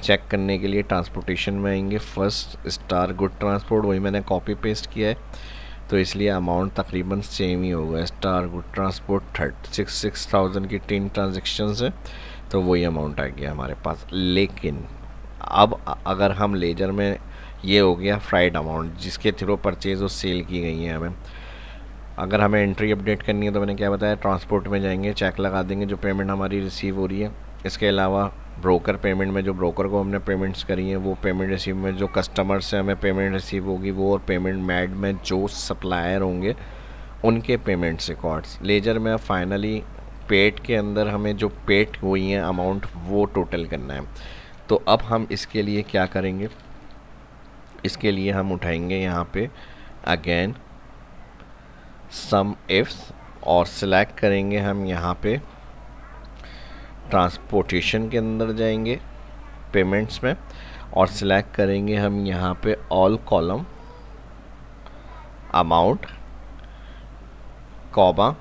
चेक करने के लिए ट्रांसपोर्टेशन में आएंगे, फर्स्ट स्टार गुड ट्रांसपोर्ट, वही मैंने कॉपी पेस्ट किया है तो इसलिए अमाउंट तकरीबन सेम ही होगा, स्टार गुड ट्रांसपोर्ट 36,000 की 3 ट्रांजेक्शन है तो वही अमाउंट आ गया हमारे पास। लेकिन अब अगर हम लेजर में ये हो गया फ्राइड अमाउंट जिसके थ्रू परचेज़ और सेल की गई है हमें। अगर हमें एंट्री अपडेट करनी है तो मैंने क्या बताया, ट्रांसपोर्ट में जाएंगे, चेक लगा देंगे जो पेमेंट हमारी रिसीव हो रही है। इसके अलावा ब्रोकर पेमेंट में जो ब्रोकर को हमने पेमेंट्स करी हैं वो पेमेंट रिसीव में जो कस्टमर से हमें पेमेंट रिसीव होगी वो, और पेमेंट मैड में जो सप्लायर होंगे उनके पेमेंट्स रिकॉर्ड्स। लेजर में फाइनली पेड के अंदर हमें जो पेड हुई हैं अमाउंट वो टोटल करना है। तो अब हम इसके लिए क्या करेंगे, इसके लिए हम उठाएंगे यहाँ पे अगेन सम इफ्स और सिलेक्ट करेंगे हम यहाँ पे ट्रांसपोर्टेशन के अंदर जाएंगे पेमेंट्स में और सिलेक्ट करेंगे हम यहाँ पे all column amount comma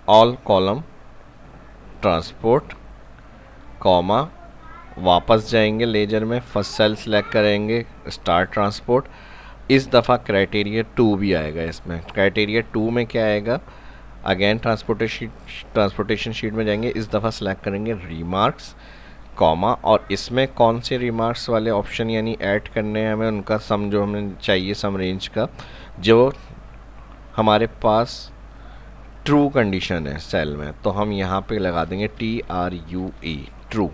all column transport comma, वापस जाएंगे लेजर में फर्स्ट सेल सिलेक्ट करेंगे स्टार्ट ट्रांसपोर्ट। इस दफ़ा क्राइटेरिया 2 भी आएगा। इसमें क्राइटेरिया 2 में क्या आएगा, अगेन ट्रांसपोर्टेशन शीट में जाएंगे, इस दफ़ा सेलेक्ट करेंगे रिमार्क्स कॉमा, और इसमें कौन से रिमार्क्स वाले ऑप्शन यानी ऐड करने हैं हमें, उनका सम जो हमें चाहिए सम रेंज का, जो हमारे पास ट्रू कंडीशन है सेल में, तो हम यहाँ पे लगा देंगे TRUE ट्रू।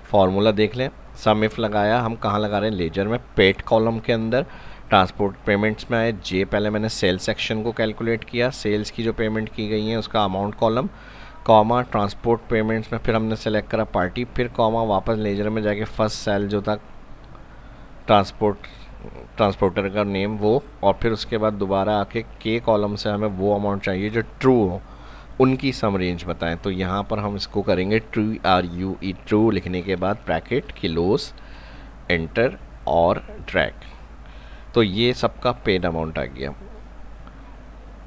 फार्मूला देख लें, सम इफ लगाया, हम कहाँ लगा रहे हैं, लेजर में पेड कॉलम के अंदर ट्रांसपोर्ट पेमेंट्स में आए जे, पहले मैंने सेल सेक्शन को कैलकुलेट किया, सेल्स की जो पेमेंट की गई है उसका amount column comma, transport payments में फिर हमने सेलेक्ट करा पार्टी, फिर कॉमा, वापस लेजर में जाके फर्स्ट सेल जो था ट्रांसपोर्टर का नेम वो, और फिर उसके बाद दोबारा आके के कॉलम से हमें वो अमाउंट चाहिए जो ट्रू हो, उनकी सम रेंज बताएं। तो यहाँ पर हम इसको करेंगे TRUE ट्रू लिखने के बाद ब्रैकेट किलोस एंटर और ड्रैग, तो ये सबका पेड अमाउंट आ गया।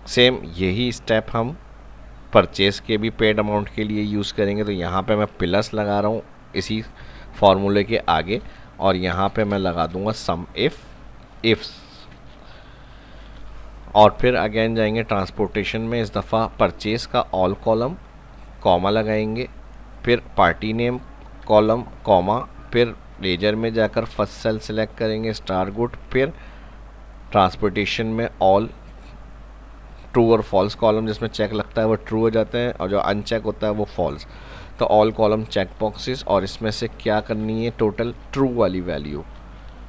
सेम यही स्टेप हम परचेस के भी पेड अमाउंट के लिए यूज़ करेंगे। तो यहाँ पे मैं प्लस लगा रहा हूँ इसी फार्मूले के आगे, और यहाँ पे मैं लगा दूंगा सम इफ्स, और फिर अगेन जाएंगे ट्रांसपोर्टेशन में, इस दफ़ा परचेस का ऑल कॉलम कॉमा लगाएंगे, फिर पार्टी नेम कॉलम कॉमा, फिर लेजर में जाकर फर्स्ट सेल सेलेक्ट करेंगे स्टार गुड, फिर ट्रांसपोर्टेशन में ऑल ट्रू और फॉल्स कॉलम जिसमें चेक लगता है वो ट्रू हो जाते हैं और जो अनचेक होता है वो फॉल्स, तो ऑल कॉलम चेक बॉक्सेस, और इसमें से क्या करनी है टोटल ट्रू वाली वैल्यू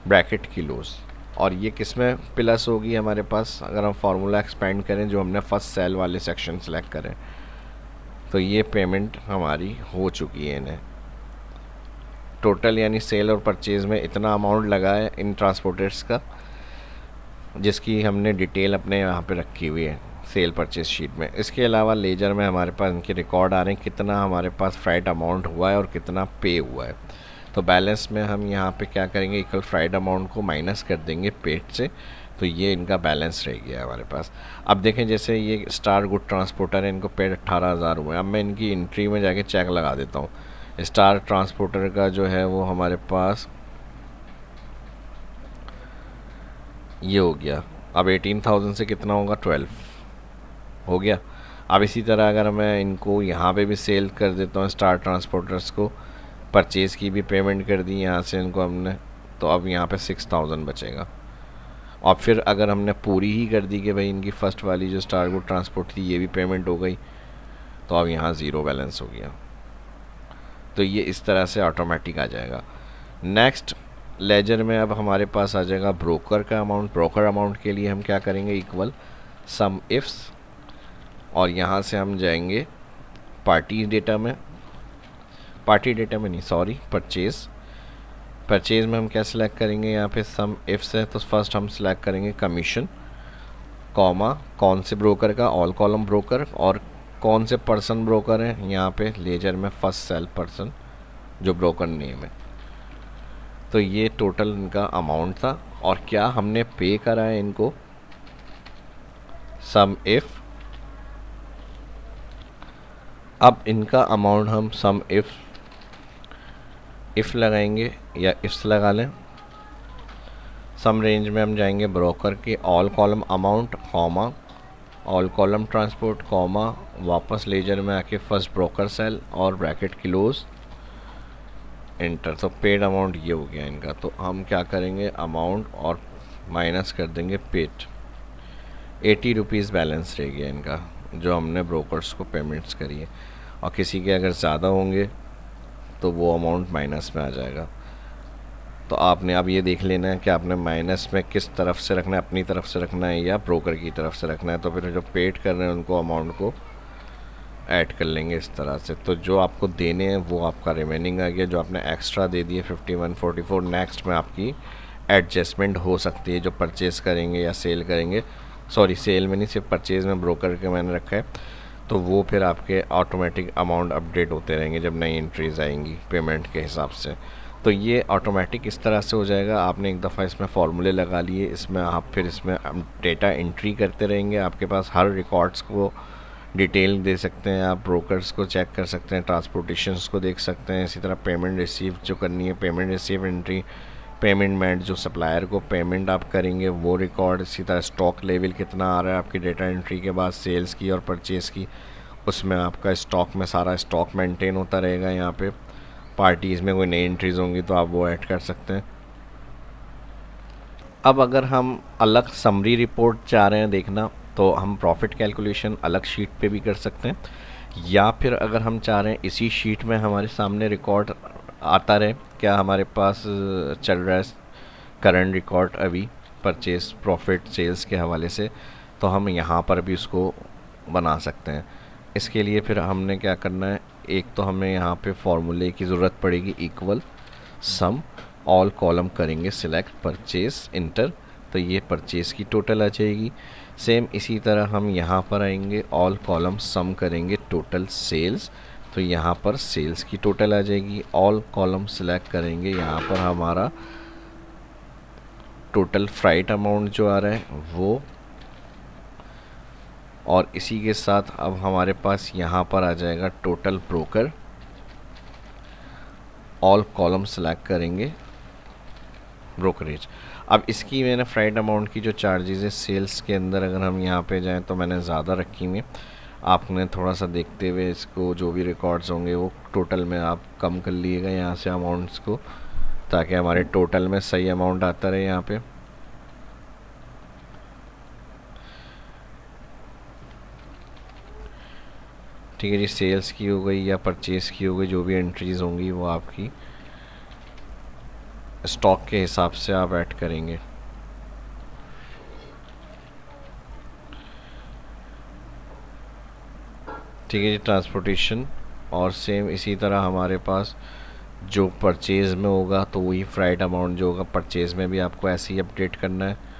ब्रैकेट किलोस, और ये किस में प्लस होगी हमारे पास, अगर हम फार्मूला एक्सपेंड करें जो हमने फर्स्ट सेल वाले सेक्शन सेलेक्ट करें, तो ये पेमेंट हमारी हो चुकी है इन्हें टोटल, यानी सेल और परचेज़ में इतना अमाउंट लगा है इन ट्रांसपोर्टर्स का, जिसकी हमने डिटेल अपने यहाँ पे रखी हुई है सेल परचेज शीट में। इसके अलावा लेजर में हमारे पास इनके रिकॉर्ड आ रहे हैं कितना हमारे पास फ्राइड अमाउंट हुआ है और कितना पे हुआ है। तो बैलेंस में हम यहाँ पे क्या करेंगे, इक्वल फ्राइड अमाउंट को माइनस कर देंगे पेड से, तो ये इनका बैलेंस रह गया है हमारे पास। अब देखें जैसे ये स्टार गुड ट्रांसपोर्टर है, इनको पेड 18,000 हुए। अब मैं इनकी एंट्री में जाके चेक लगा देता हूँ। स्टार ट्रांसपोर्टर का जो है वो हमारे पास ये हो गया। अब 18,000 से कितना होगा, 12 हो गया। अब इसी तरह अगर मैं इनको यहाँ पे भी सेल कर देता हूँ स्टार ट्रांसपोर्टर्स को, परचेज़ की भी पेमेंट कर दी यहाँ से इनको हमने, तो अब यहाँ पे 6,000 बचेगा। और फिर अगर हमने पूरी ही कर दी कि भाई इनकी फ़र्स्ट वाली जो स्टार गुड ट्रांसपोर्ट थी ये भी पेमेंट हो गई, तो अब यहाँ ज़ीरो बैलेंस हो गया। तो ये इस तरह से ऑटोमेटिक आ जाएगा। नेक्स्ट लेजर में अब हमारे पास आ जाएगा ब्रोकर का अमाउंट। ब्रोकर अमाउंट के लिए हम क्या करेंगे, इक्वल सम इफ्स, और यहाँ से हम जाएंगे पार्टी डेटा में नहीं सॉरी परचेज़ में हम क्या सिलेक्ट करेंगे, यहाँ पे सम इफ्स है तो फर्स्ट हम सिलेक्ट करेंगे कमीशन कॉमा, कौन से ब्रोकर का, ऑल कॉलम ब्रोकर, और कौन से पर्सन ब्रोकर हैं, यहाँ पे लेजर में फर्स्ट सेल पर्सन जो ब्रोकर नेम है। तो ये टोटल इनका अमाउंट था, और क्या हमने पे करा है इनको, सम इफ। अब इनका अमाउंट हम सम इफ लगाएंगे या इफ्स लगा लें। सम रेंज में हम जाएंगे ब्रोकर के all column amount comma, all column transport comma, वापस लेजर में आके फर्स्ट ब्रोकर सेल और ब्रैकेट क्लोज, इंटर, तो पेड अमाउंट ये हो गया इनका। तो हम क्या करेंगे, अमाउंट और माइनस कर देंगे पेड। 80 रुपीज़ बैलेंस रह गया इनका जो हमने ब्रोकर्स को पेमेंट्स करी है। और किसी के अगर ज़्यादा होंगे तो वो अमाउंट माइनस में आ जाएगा। तो आपने अब ये देख लेना है कि आपने माइनस में किस तरफ से रखना है, अपनी तरफ से रखना है या ब्रोकर की तरफ से रखना है। तो फिर जो पेड कर रहे हैं उनको अमाउंट को ऐड कर लेंगे इस तरह से। तो जो आपको देने हैं वो आपका रिमेनिंग आ गया, जो आपने एक्स्ट्रा दे दिए 5144 नेक्स्ट में आपकी एडजस्टमेंट हो सकती है जो परचेज़ करेंगे या सेल करेंगे। सॉरी, सेल में नहीं, सिर्फ परचेज़ में ब्रोकर के मैंने रखा है। तो वो फिर आपके ऑटोमेटिक अमाउंट अपडेट होते रहेंगे जब नई एंट्रीज़ आएंगी पेमेंट के हिसाब से। तो ये ऑटोमेटिक इस तरह से हो जाएगा। आपने एक दफ़ा इसमें फार्मूले लगा लिए, इसमें आप फिर इसमें डेटा एंट्री करते रहेंगे। आपके पास हर रिकॉर्ड्स को डिटेल दे सकते हैं, आप ब्रोकर्स को चेक कर सकते हैं, ट्रांसपोर्टेशंस को देख सकते हैं। इसी तरह पेमेंट रिसीव जो करनी है, payment receive entry, payment made जो सप्लायर को पेमेंट आप करेंगे वो रिकॉर्ड। इसी तरह स्टॉक लेवल कितना आ रहा है आपकी डेटा एंट्री के बाद, सेल्स की और परचेज़ की, उसमें आपका स्टॉक में सारा स्टॉक मेंटेन होता रहेगा। यहाँ पे पार्टीज़ में कोई नई एंट्रीज़ होंगी तो आप वो ऐड कर सकते हैं। अब अगर हम अलग समरी रिपोर्ट चाह रहे हैं देखना, तो हम प्रॉफिट कैलकुलेशन अलग शीट पे भी कर सकते हैं, या फिर अगर हम चाह रहे हैं इसी शीट में हमारे सामने रिकॉर्ड आता रहे, क्या हमारे पास चल रहा है करंट रिकॉर्ड अभी परचेज प्रॉफिट सेल्स के हवाले से, तो हम यहाँ पर भी उसको बना सकते हैं। इसके लिए फिर हमने क्या करना है, एक तो हमें यहाँ पे फॉर्मूले की ज़रूरत पड़ेगी, इक्वल सम ऑल कॉलम करेंगे सिलेक्ट परचेज इंटर, तो ये परचेज की टोटल आ जाएगी। सेम इसी तरह हम यहाँ पर आएंगे, ऑल कॉलम सम करेंगे टोटल सेल्स, तो यहाँ पर सेल्स की टोटल आ जाएगी। ऑल कॉलम सिलेक्ट करेंगे, यहाँ पर हमारा टोटल फ्राइट अमाउंट जो आ रहा है वो, और इसी के साथ अब हमारे पास यहाँ पर आ जाएगा total broker. All column select करेंगे ब्रोकरेज। अब इसकी मैंने फ्राइट अमाउंट की जो चार्जेस है सेल्स के अंदर, अगर हम यहाँ पे जाएं तो मैंने ज़्यादा रखी हुई। आपने थोड़ा सा देखते हुए इसको, जो भी रिकॉर्ड्स होंगे वो टोटल में आप कम कर लिएगा यहाँ से अमाउंट्स को, ताकि हमारे टोटल में सही अमाउंट आता रहे यहाँ पे। ठीक है जी, सेल्स की हो गई या परचेज़ की हो गई, जो भी एंट्रीज़ होंगी वो आपकी स्टॉक के हिसाब से आप ऐड करेंगे। ठीक है जी, ट्रांसपोर्टेशन, और सेम इसी तरह हमारे पास जो परचेज़ में होगा तो वही फ्राइट अमाउंट जो होगा परचेज़ में भी आपको ऐसे ही अपडेट करना है।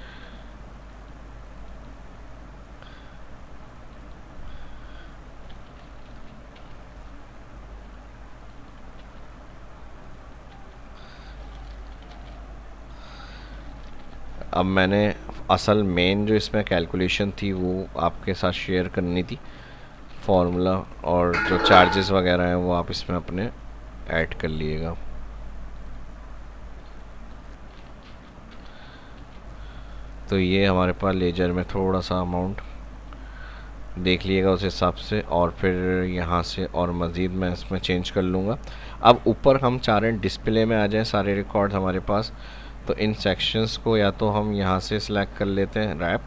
अब मैंने असल मेन जो इसमें कैलकुलेशन थी वो आपके साथ शेयर करनी थी, फार्मूला और जो चार्जेस वगैरह हैं वो आप इसमें अपने ऐड कर लिएगा। तो ये हमारे पास लेजर में थोड़ा सा अमाउंट देख लिएगा उस हिसाब से, और फिर यहाँ से और मज़ीद मैं इसमें चेंज कर लूँगा। अब ऊपर हम चाह रहे हैं डिस्प्ले में आ जाए सारे रिकॉर्ड हमारे पास, तो इन सेक्शंस को या तो हम यहाँ से सिलेक्ट कर लेते हैं रैप,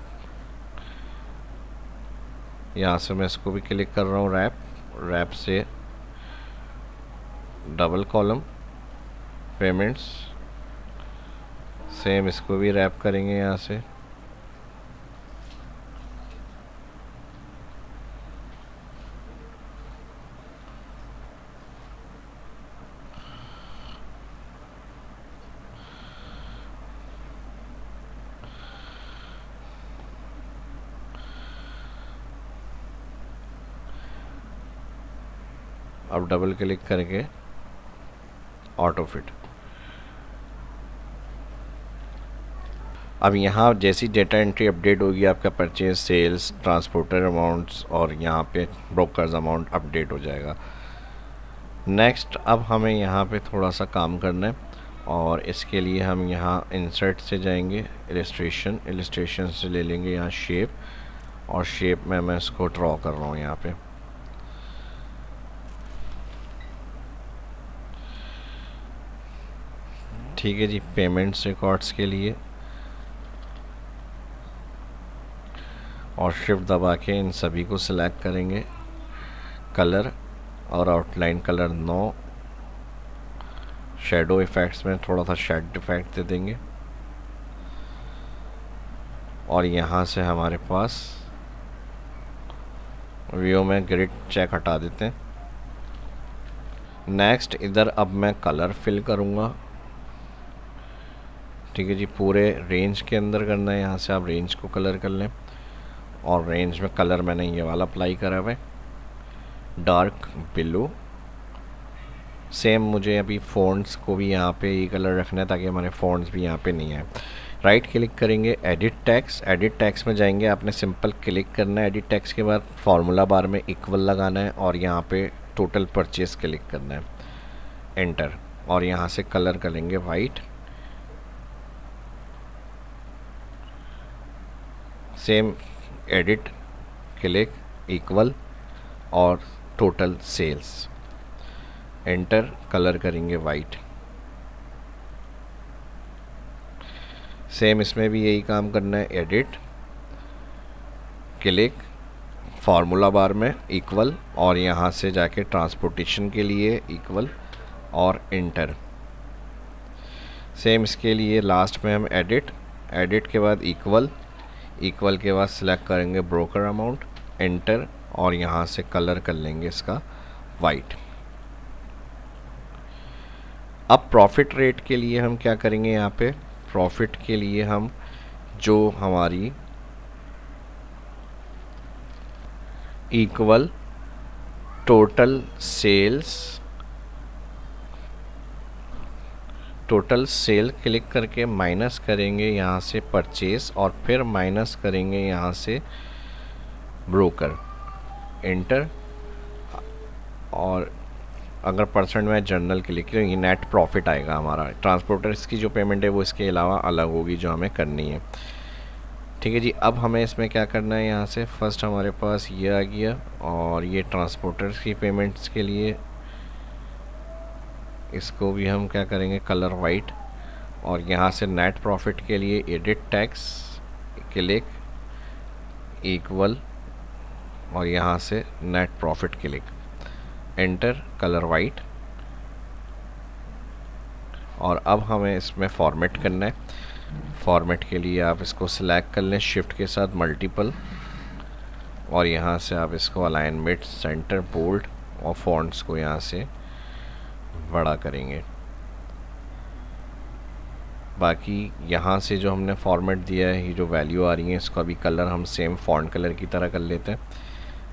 यहाँ से मैं इसको भी क्लिक कर रहा हूँ रैप से डबल कॉलम पेमेंट्स, सेम इसको भी रैप करेंगे यहाँ से। अब डबल क्लिक करके ऑटो फिट। अब यहाँ जैसी डेटा एंट्री अपडेट होगी आपका परचेज सेल्स ट्रांसपोर्टर अमाउंट्स और यहाँ पे ब्रोकर्स अमाउंट अपडेट हो जाएगा। नेक्स्ट अब हमें यहाँ पे थोड़ा सा काम करना है, और इसके लिए हम यहाँ इंसर्ट से जाएंगे, इलस्ट्रेशन से ले लेंगे यहाँ शेप, और शेप में मैं इसको ड्रॉ कर रहा हूँ यहाँ पे। ठीक है जी, पेमेंट्स रिकॉर्ड्स के लिए और शिफ्ट दबा के इन सभी को सिलेक्ट करेंगे। कलर और आउटलाइन कलर 9, शेडो इफ़ेक्ट्स में थोड़ा सा शेड इफेक्ट दे देंगे और यहाँ से हमारे पास व्यू में ग्रिड चेक हटा देते हैं। नेक्स्ट इधर अब मैं कलर फिल करूँगा। ठीक है जी, पूरे रेंज के अंदर करना है, यहाँ से आप रेंज को कलर कर लें और रेंज में कलर मैंने ये वाला अप्लाई करा हुआ है, डार्क ब्लू। सेम मुझे अभी फ़ॉन्ट्स को भी यहाँ पे ये कलर रखना है ताकि हमारे फ़ॉन्ट्स भी यहाँ पे नहीं आए। राइट क्लिक करेंगे, एडिट टेक्स्ट। एडिट टेक्स्ट में जाएंगे, आपने सिंपल क्लिक करना है। एडिट टेक्स्ट के बाद फार्मूला बार में इक्वल लगाना है और यहाँ पे टोटल परचेस क्लिक करना है, एंटर। और यहाँ से कलर करेंगे white. Same edit, click, equal और टोटल सेल्स, एंटर। कलर करेंगे वाइट। सेम इसमें भी यही काम करना है, एडिट, क्लिक, फार्मूला बार में इक्वल और यहाँ से जाके ट्रांसपोर्टेशन के लिए इक्वल और एंटर। सेम इसके लिए लास्ट में हम एडिट, एडिट के बाद इक्वल, इक्वल के बाद सिलेक्ट करेंगे ब्रोकर अमाउंट, एंटर और यहाँ से कलर कर लेंगे इसका वाइट। अब प्रॉफिट रेट के लिए हम क्या करेंगे, यहाँ पे प्रॉफिट के लिए हम जो हमारी equal total sales, total sale click करके माइनस करेंगे यहाँ से परचेस और फिर माइनस करेंगे यहाँ से ब्रोकर, एंटर। और अगर परसेंट में जर्नल क्लिक करें, ये नेट प्रॉफिट आएगा हमारा। ट्रांसपोर्टर्स की जो पेमेंट है वो इसके अलावा अलग होगी जो हमें करनी है। ठीक है जी, अब हमें इसमें क्या करना है, यहाँ से फर्स्ट हमारे पास ये आ गया और ये ट्रांसपोर्टर्स की पेमेंट्स के लिए इसको भी हम क्या करेंगे, कलर वाइट। और यहाँ से नेट प्रॉफिट के लिए एडिट टैक्स, क्लिक, इक्वल और यहाँ से net profit click, enter, colour white. और अब हमें इसमें फॉर्मेट करना है। फॉर्मेट के लिए आप इसको सिलेक्ट कर लें शिफ्ट के साथ मल्टीपल और यहाँ से आप इसको अलाइन मिड, सेंटर, बोल्ड और फॉन्ट्स को यहाँ से बड़ा करेंगे। बाकी यहाँ से जो हमने फॉर्मेट दिया है, ये जो वैल्यू आ रही है इसका भी कलर हम सेम फॉन्ट कलर की तरह कर लेते हैं,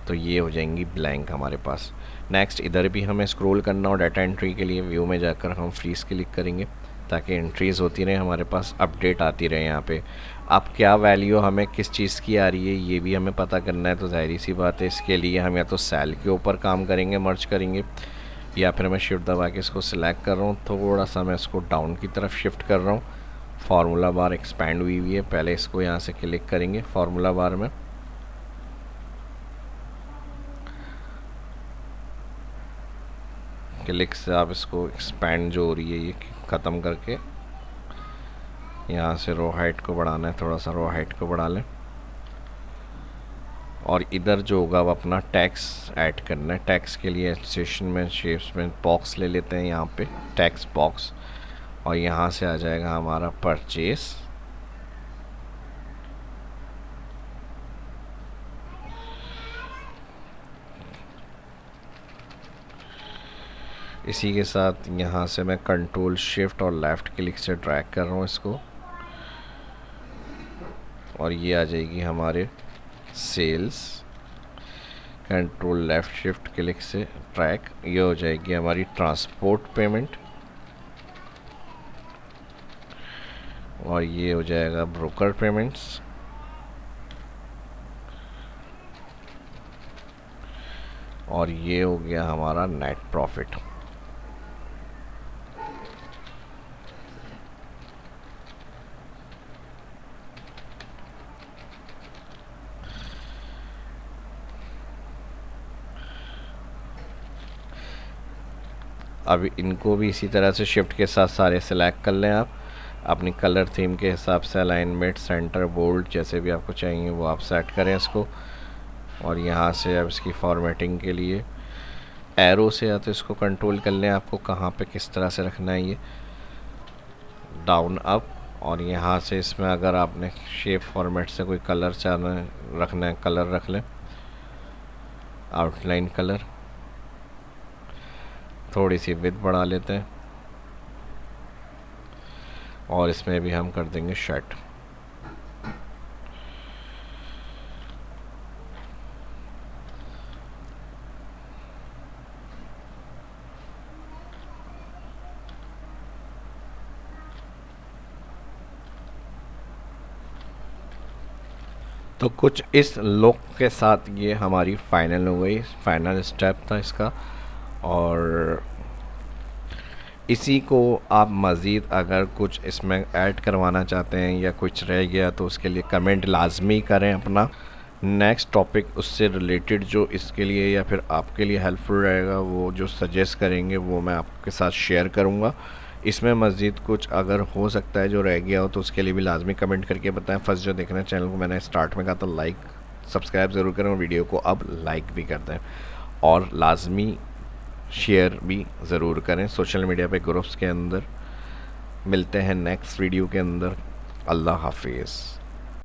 तो ये हो जाएंगी ब्लैंक हमारे पास। नेक्स्ट इधर भी हमें स्क्रॉल करना और डाटा एंट्री के लिए व्यू में जाकर हम फ्रीज क्लिक करेंगे ताकि एंट्रीज़ होती रहे, हमारे पास अपडेट आती रहे। यहाँ पे अब क्या वैल्यू हमें किस चीज़ की आ रही है ये भी हमें पता करना है, तो ज़ाहिर सी बात है इसके लिए हम या तो सेल के ऊपर काम करेंगे, मर्ज करेंगे, या फिर मैं शिफ्ट दबा के इसको सिलेक्ट कर रहा हूँ, थोड़ा सा मैं इसको डाउन की तरफ शिफ्ट कर रहा हूँ। फार्मूला बार एक्सपैंड हुई हुई है, पहले इसको यहाँ से क्लिक करेंगे फार्मूला बार में, क्लिक से आप इसको एक्सपैंड जो हो रही है ये ख़त्म करके यहाँ से रो हाइट को बढ़ाना है, थोड़ा सा रो हाइट को बढ़ा लें। और इधर जो होगा वो अपना टैक्स ऐड करना है। टैक्स के लिए एसोसिएशन में शेप्स में बॉक्स ले लेते हैं, यहाँ पे टैक्स बॉक्स, और यहाँ से आ जाएगा हमारा परचेस। इसी के साथ यहाँ से मैं कंट्रोल शिफ्ट और लेफ़्ट क्लिक से ड्रैग कर रहा हूँ इसको, और ये आ जाएगी हमारे sales. Control left shift click से ट्रैक, ये हो जाएगी हमारी ट्रांसपोर्ट पेमेंट, और ये हो जाएगा ब्रोकर पेमेंट्स, और ये हो गया हमारा नेट प्रॉफिट। अब इनको भी इसी तरह से शिफ्ट के साथ सारे सिलेक्ट कर लें आप अपनी कलर थीम के हिसाब से, अलाइनमेंट, सेंटर, बोल्ड, जैसे भी आपको चाहिए वो आप सेट करें इसको। और यहाँ से अब इसकी फॉर्मेटिंग के लिए एरो से या तो इसको कंट्रोल कर लें, आपको कहाँ पे किस तरह से रखना है, ये डाउन अप। और यहाँ से इसमें अगर आपने शेप फॉर्मेट से कोई कलर रखना है, कलर रख लें, आउटलाइन कलर, थोड़ी सी विड्थ बढ़ा लेते हैं और इसमें भी हम कर देंगे शर्ट। तो कुछ इस लुक के साथ ये हमारी फाइनल हो गई, फाइनल स्टेप था इसका। और इसी को आप मज़ीद अगर कुछ इसमें ऐड करवाना चाहते हैं या कुछ रह गया तो उसके लिए कमेंट लाजमी करें अपना। नेक्स्ट टॉपिक उससे रिलेटेड जो इसके लिए या फिर आपके लिए हेल्पफुल रहेगा, वो जो सजेस्ट करेंगे वो मैं आपके साथ शेयर करूँगा। इसमें मज़ीद कुछ अगर हो सकता है जो रह गया हो तो उसके लिए भी लाजमी कमेंट करके बताएं। फर्स्ट जो देखना है चैनल को, मैंने स्टार्ट में कहा था लाइक सब्सक्राइब ज़रूर करें और वीडियो को अब लाइक भी कर दें और लाजमी शेयर भी ज़रूर करें सोशल मीडिया पे, ग्रुप्स के अंदर। मिलते हैं नेक्स्ट वीडियो के अंदर। अल्लाह हाफिज़।